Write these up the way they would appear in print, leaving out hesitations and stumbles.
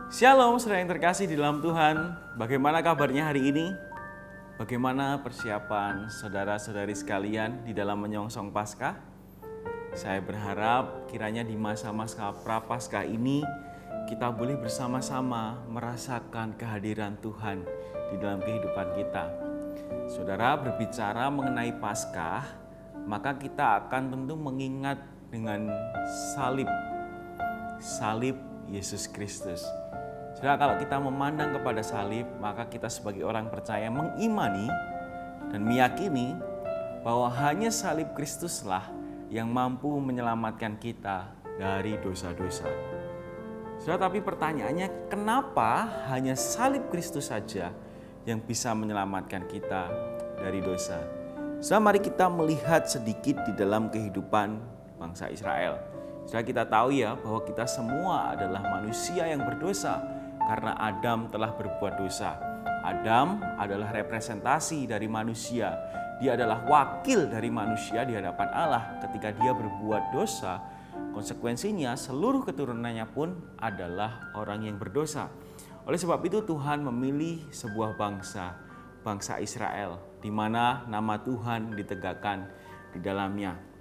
Shalom saudara yang terkasih di dalam Tuhan. Bagaimana kabarnya hari ini? Bagaimana persiapan saudara-saudari sekalian di dalam menyongsong Paskah? Saya berharap kiranya di masa-masa Prapaskah ini kita boleh bersama-sama merasakan kehadiran Tuhan di dalam kehidupan kita. Saudara, berbicara mengenai Paskah, maka kita akan tentu mengingat dengan salib Yesus Kristus. Saudara, kalau kita memandang kepada salib, maka kita sebagai orang percaya mengimani dan meyakini bahwa hanya salib Kristuslah yang mampu menyelamatkan kita dari dosa-dosa. Saudara, tapi pertanyaannya, kenapa hanya salib Kristus saja yang bisa menyelamatkan kita dari dosa? Saudara, mari kita melihat sedikit di dalam kehidupan bangsa Israel. Saudara, kita tahu ya bahwa kita semua adalah manusia yang berdosa karena Adam telah berbuat dosa. Adam adalah representasi dari manusia. Dia adalah wakil dari manusia di hadapan Allah. Ketika dia berbuat dosa, konsekuensinya seluruh keturunannya pun adalah orang yang berdosa. Oleh sebab itu Tuhan memilih sebuah bangsa Israel, di mana nama Tuhan ditegakkan di dalamnya.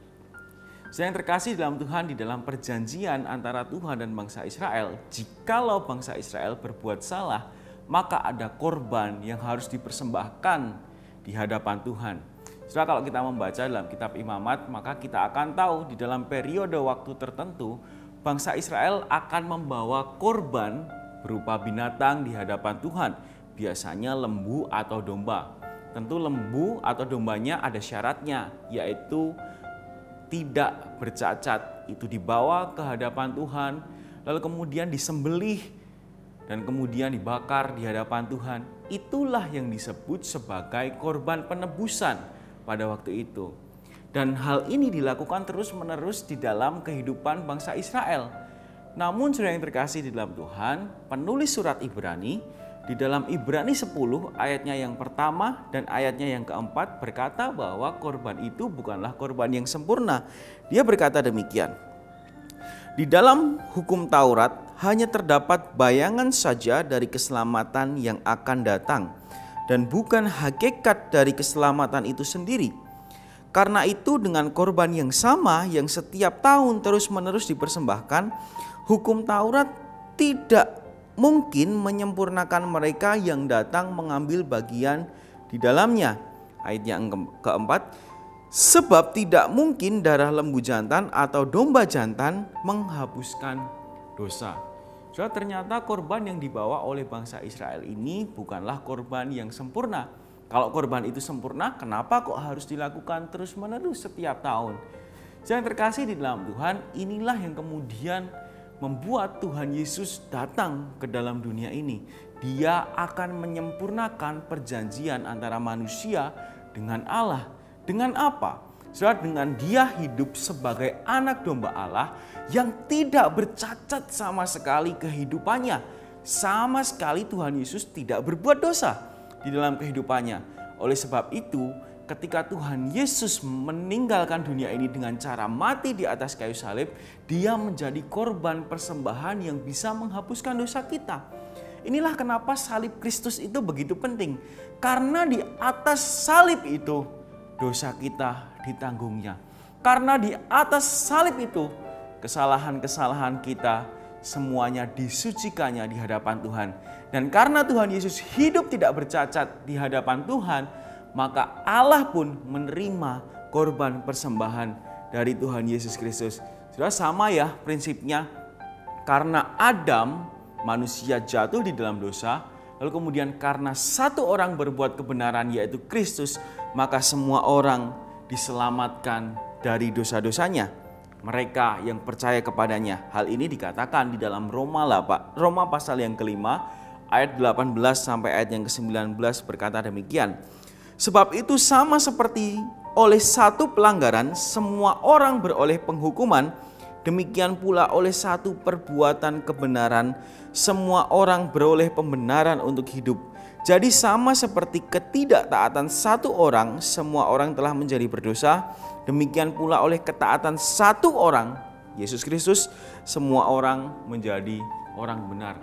Saya yang terkasih dalam Tuhan, di dalam perjanjian antara Tuhan dan bangsa Israel, jikalau bangsa Israel berbuat salah, maka ada korban yang harus dipersembahkan di hadapan Tuhan. Setelah kalau kita membaca dalam kitab Imamat, maka kita akan tahu di dalam periode waktu tertentu, bangsa Israel akan membawa korban berupa binatang di hadapan Tuhan. Biasanya lembu atau domba. Tentu lembu atau dombanya ada syaratnya, yaitu tidak bercacat. Itu dibawa ke hadapan Tuhan, lalu kemudian disembelih dan kemudian dibakar di hadapan Tuhan. Itulah yang disebut sebagai korban penebusan pada waktu itu. Dan hal ini dilakukan terus-menerus di dalam kehidupan bangsa Israel. Namun saudara yang terkasih di dalam Tuhan, penulis surat Ibrani di dalam Ibrani 10 ayatnya yang pertama dan ayatnya yang keempat berkata bahwa korban itu bukanlah korban yang sempurna. Dia berkata demikian, di dalam hukum Taurat hanya terdapat bayangan saja dari keselamatan yang akan datang dan bukan hakikat dari keselamatan itu sendiri. Karena itu dengan korban yang sama yang setiap tahun terus-menerus dipersembahkan, hukum Taurat tidak mungkin menyempurnakan mereka yang datang mengambil bagian di dalamnya. Ayat yang keempat, sebab tidak mungkin darah lembu jantan atau domba jantan menghapuskan dosa. Saudara, ternyata korban yang dibawa oleh bangsa Israel ini bukanlah korban yang sempurna. Kalau korban itu sempurna, kenapa kok harus dilakukan terus-menerus setiap tahun? Yang terkasih di dalam Tuhan, inilah yang kemudian membuat Tuhan Yesus datang ke dalam dunia ini. Dia akan menyempurnakan perjanjian antara manusia dengan Allah. Dengan apa? Saudara, dengan dia hidup sebagai anak domba Allah yang tidak bercacat sama sekali kehidupannya. Sama sekali Tuhan Yesus tidak berbuat dosa di dalam kehidupannya. Oleh sebab itu, ketika Tuhan Yesus meninggalkan dunia ini dengan cara mati di atas kayu salib, dia menjadi korban persembahan yang bisa menghapuskan dosa kita. Inilah kenapa salib Kristus itu begitu penting. Karena di atas salib itu dosa kita ditanggungnya. Karena di atas salib itu kesalahan-kesalahan kita semuanya disucikannya di hadapan Tuhan. Dan karena Tuhan Yesus hidup tidak bercacat di hadapan Tuhan, maka Allah pun menerima korban persembahan dari Tuhan Yesus Kristus. Sudah sama ya prinsipnya, karena Adam manusia jatuh di dalam dosa, lalu kemudian karena satu orang berbuat kebenaran yaitu Kristus, maka semua orang diselamatkan dari dosa-dosanya. Mereka yang percaya kepadanya. Hal ini dikatakan di dalam Roma pasal yang kelima ayat 18 sampai ayat yang ke-19 berkata demikian. Sebab itu sama seperti oleh satu pelanggaran semua orang beroleh penghukuman, demikian pula oleh satu perbuatan kebenaran semua orang beroleh pembenaran untuk hidup. Jadi sama seperti ketidaktaatan satu orang, semua orang telah menjadi berdosa, demikian pula oleh ketaatan satu orang, Yesus Kristus, semua orang menjadi orang benar.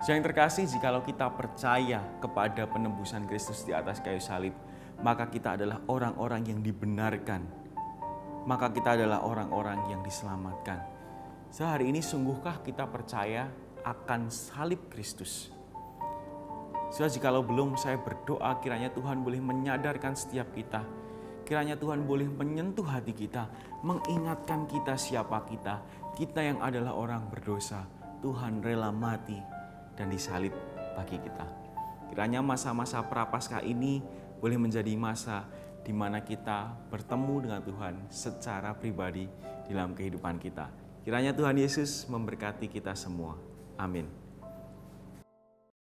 Yang terkasih, jikalau kita percaya kepada penebusan Kristus di atas kayu salib, maka kita adalah orang-orang yang dibenarkan. Maka kita adalah orang-orang yang diselamatkan. Sehari ini sungguhkah kita percaya akan salib Kristus? Jikalau belum, saya berdoa kiranya Tuhan boleh menyadarkan setiap kita. Kiranya Tuhan boleh menyentuh hati kita, mengingatkan kita siapa kita. Kita yang adalah orang berdosa, Tuhan rela mati dan disalib bagi kita. Kiranya masa-masa Prapaskah ini boleh menjadi masa di mana kita bertemu dengan Tuhan secara pribadi dalam kehidupan kita. Kiranya Tuhan Yesus memberkati kita semua. Amin.